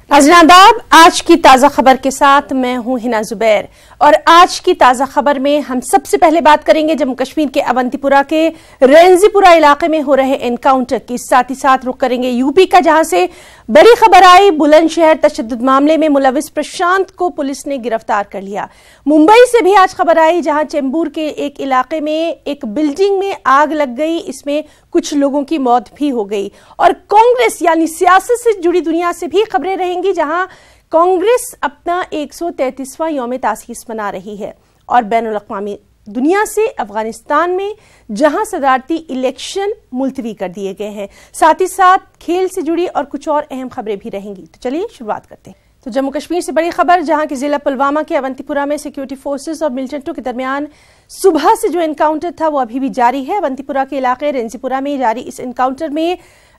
नाज़रीन, आज की ताज़ा खबर के साथ मैं हूं हिना जुबैर और आज की ताज़ा खबर में हम सबसे पहले बात करेंगे जम्मू कश्मीर के अवंतीपुरा के रेंजीपुरा इलाके में हो रहे एनकाउंटर की। साथ ही साथ रुख करेंगे यूपी का, जहां से बड़ी खबर आई। बुलंदशहर तशद्दुद मामले में मुलविस प्रशांत को पुलिस ने गिरफ्तार कर लिया। मुंबई से भी आज खबर आई, जहां चेंबूर के एक इलाके में एक बिल्डिंग में आग लग गई, इसमें कुछ लोगों की मौत भी हो गई। और कांग्रेस यानी सियासत से जुड़ी दुनिया से भी खबरें रहेंगी, जहां कांग्रेस अपना 133वां यौम तासीस मना रही है और बैनुल अक़वामी दुनिया से अफगानिस्तान में जहां सदारती इलेक्शन मुलतवी कर दिए गए हैं। साथ ही साथ खेल से जुड़ी और कुछ और अहम खबरें भी रहेंगी। तो चलिए शुरुआत करते हैं। तो जम्मू कश्मीर से बड़ी खबर, जहां के जिला पुलवामा के अवंतीपुरा में सिक्योरिटी फोर्सेस और मिलिटेंटों के दरमियान सुबह से जो एनकाउंटर था वो अभी भी जारी है। अवंतीपुरा के इलाके रेंजीपुरा में जारी इस एनकाउंटर में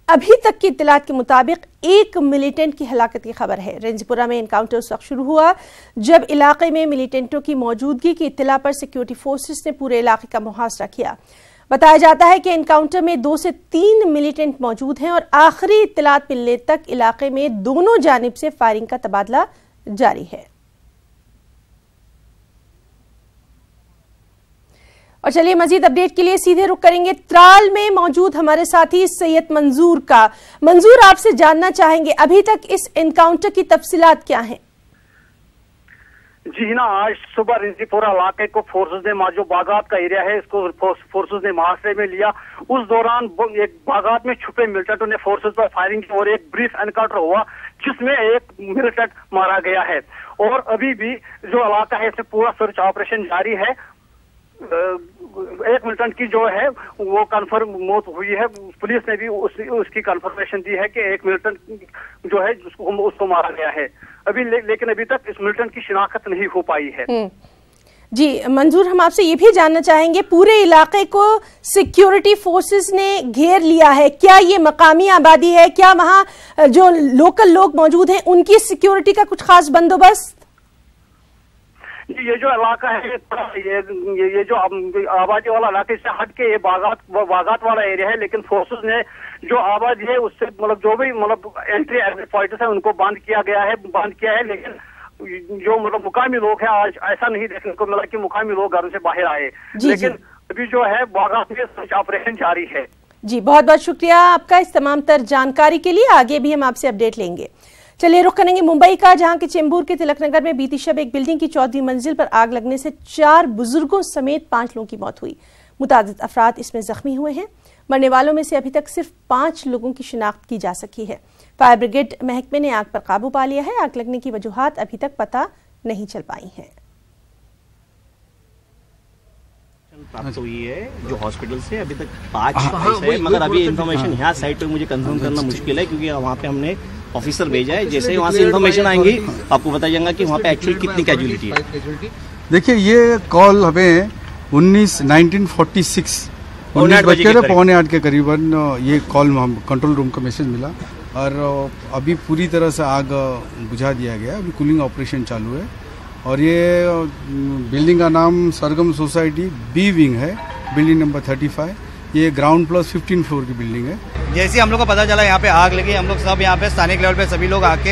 अभी तक की इत्तलात के मुताबिक एक मिलिटेंट की हलाकत की खबर है। रेंजीपुरा में एनकाउंटर उस वक्त शुरू हुआ जब इलाके में मिलिटेंटों की मौजूदगी की इत्तला पर सिक्योरिटी फोर्सेस ने पूरे इलाके का मुहासरा किया। बताया जाता है कि एनकाउंटर में 2 से 3 मिलिटेंट मौजूद हैं और आखिरी इत्तलात मिलने तक इलाके में दोनों जानिब से फायरिंग का तबादला जारी है। और चलिए मजीद अपडेट के लिए सीधे रुख करेंगे त्राल में मौजूद हमारे साथी सैयद मंजूर का। मंजूर, आपसे जानना चाहेंगे अभी तक इस एनकाउंटर की तफसीलात क्या हैं? जी ना, आज सुबह रेंजीपुरा इलाके को फोर्सेस ने, जो बागात का एरिया है, इसको फोर्सेस ने मुहासरे में लिया। उस दौरान एक बागात में छुपे मिलिटेंटों ने फोर्सेस पर फायरिंग की और एक ब्रीफ एनकाउंटर हुआ जिसमें एक मिलिटेंट मारा गया है। और अभी भी जो इलाका है इसमें पूरा सर्च ऑपरेशन जारी है। एक मिलिटेंट की जो है वो कंफर्म मौत हुई है। पुलिस ने भी उसकी कंफर्मेशन दी है कि एक मिलिटेंट जो है उसको मारा गया है। अभी लेकिन अभी तक इस मिलिटेंट की शिनाख्त नहीं हो पाई है। जी मंजूर, हम आपसे ये भी जानना चाहेंगे, पूरे इलाके को सिक्योरिटी फोर्सेस ने घेर लिया है, क्या ये मकामी आबादी है? क्या वहाँ जो लोकल लोग मौजूद हैं उनकी सिक्योरिटी का कुछ खास बंदोबस्त? ये जो इलाका है ये जो आबादी वाला इलाके से हट के ये बागात वाला एरिया है, लेकिन फोर्सेस ने जो आबादी है उससे जो भी एंट्री एग्जिट पॉइंट्स है उनको बंद किया है। लेकिन जो मुकामी लोग हैं, आज ऐसा नहीं देखने को मिला कि मुकामी लोग घरों से बाहर आए। लेकिन अभी जो है बागात में सर्च ऑपरेशन जारी है। जी बहुत बहुत शुक्रिया आपका इस तमाम तर जानकारी के लिए। आगे भी हम आपसे अपडेट लेंगे। चलिए रुख करेंगे मुंबई का, जहां के चेंबूर के तिलकनगर में बीती शब एक बिल्डिंग की 14वीं मंजिल पर आग लगने से 4 बुजुर्गों समेत 5 लोगों की मौत हुई। मुतादिद अफराद इसमें जख्मी हुए हैं। मरने वालों में से अभी तक सिर्फ 5 लोगों की शिनाख्त की जा सकी है। फायर ब्रिगेड महकमे ने आग पर काबू पा लिया है। आग लगने की वजूहात अभी तक पता नहीं चल पाई हैं। प्राप्त हुई है जो हॉस्पिटल से अभी तक 5 है, मगर अभी इन्फॉर्मेशन यहाँ साइड पे मुझे कंफर्म करना मुश्किल है क्योंकि वहाँ पे हमने ऑफिसर भेजा है। जैसे वहाँ से इन्फॉर्मेशन आएंगी आपको बताया जाएगा कि वहाँ पे एक्चुअली कितनी कैजुअलिटी है। देखिए, ये कॉल हमें 1946 पौने 8 के करीबन ये कॉल हम कंट्रोल रूम का मैसेज मिला और अभी पूरी तरह से आग बुझा दिया गया। अभी कूलिंग ऑपरेशन चालू है और ये बिल्डिंग का नाम सरगम सोसाइटी बी विंग है, बिल्डिंग नंबर 35। ये ग्राउंड प्लस 15 फ्लोर की बिल्डिंग है। जैसे हम लोग को पता चला यहाँ पे आग लगी, हम लोग सब यहाँ पे स्थानीय लेवल पे सभी लोग आके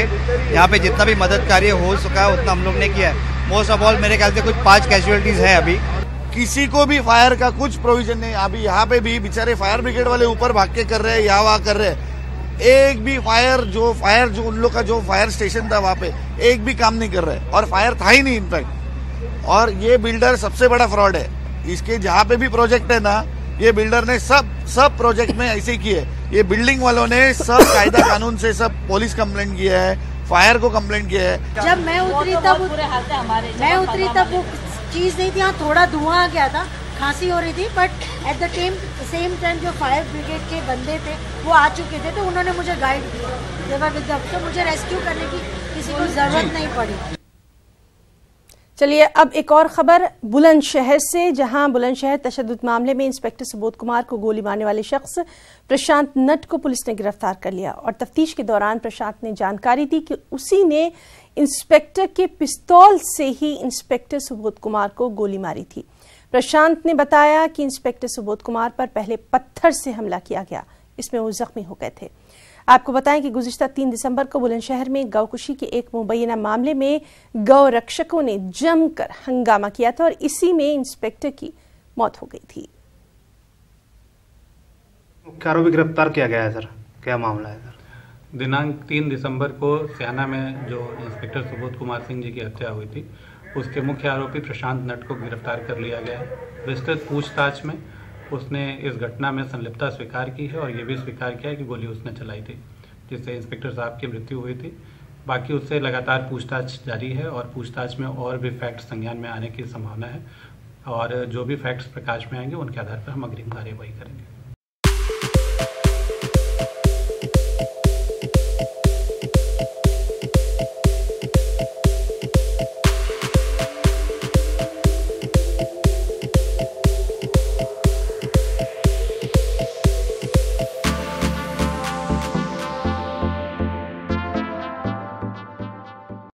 यहाँ पे जितना भी मदद कार्य हो सका है उतना हम लोग ने किया है। मोस्ट ऑफ ऑल मेरे ख्याल से कुछ 5 कैजुअलिटीज है। अभी किसी को भी फायर का कुछ प्रोविजन नहीं। अभी यहाँ पे भी बेचारे फायर ब्रिगेड वाले ऊपर भाग के कर रहे हैं, यहाँ वहाँ कर रहे हैं। एक भी फायर जो उन लोग का जो फायर स्टेशन था वहाँ पे एक भी काम नहीं कर रहा है और फायर था ही नहीं इनफैक्ट। और ये बिल्डर सबसे बड़ा फ्रॉड है। इसके जहाँ पे भी प्रोजेक्ट है ना, ये बिल्डर ने सब प्रोजेक्ट में ऐसे ही किए। ये बिल्डिंग वालों ने सब कायदा कानून से सब पुलिस कंप्लेंट किया है, फायर को कंप्लेंट किया है। जब मैं उतरी तब वो चीज नहीं थी, यहाँ थोड़ा धुआं आ गया था, खांसी हो रही थी, but at the same time जो फायर ब्रिगेड के बंदे थे वो आ चुके थे, तो उन्होंने मुझे गाइड किया। तो मुझे रेस्क्यू करने की किसी को जरूरत नहीं पड़ी। चलिए अब एक और खबर बुलंदशहर से, जहां बुलंदशहर तशद्दुद मामले में इंस्पेक्टर सुबोध कुमार को गोली मारने वाले शख्स प्रशांत नट को पुलिस ने गिरफ्तार कर लिया। और तफ्तीश के दौरान प्रशांत ने जानकारी दी कि उसी ने इंस्पेक्टर के पिस्तौल से ही इंस्पेक्टर सुबोध कुमार को गोली मारी थी। प्रशांत ने बताया कि इंस्पेक्टर सुबोध कुमार पर पहले पत्थर से हमला किया गया, इसमें वो जख्मी हो गए थे। आपको बताएं कि गुज़िश्ता 3 दिसंबर को बुलंदशहर में गौकुशी के एक मुबैना मामले में गौ रक्षकों ने जमकर हंगामा किया था और इसी में इंस्पेक्टर की मौत हो गई थी। मुख्य आरोपी गिरफ्तार किया गया है सर, क्या मामला है सर? दिनांक 3 दिसंबर को स्याना में जो इंस्पेक्टर सुबोध कुमार सिंह जी की हत्या हुई थी, उसके मुख्य आरोपी प्रशांत नट को गिरफ्तार कर लिया गया है। विस्तृत पूछताछ में उसने इस घटना में संलिप्तता स्वीकार की है और ये भी स्वीकार किया है कि गोली उसने चलाई थी, जिससे इंस्पेक्टर साहब की मृत्यु हुई थी। बाकी उससे लगातार पूछताछ जारी है और पूछताछ में और भी फैक्ट्स संज्ञान में आने की संभावना है और जो भी फैक्ट्स प्रकाश में आएंगे उनके आधार पर हम अग्रिम कार्यवाही करेंगे।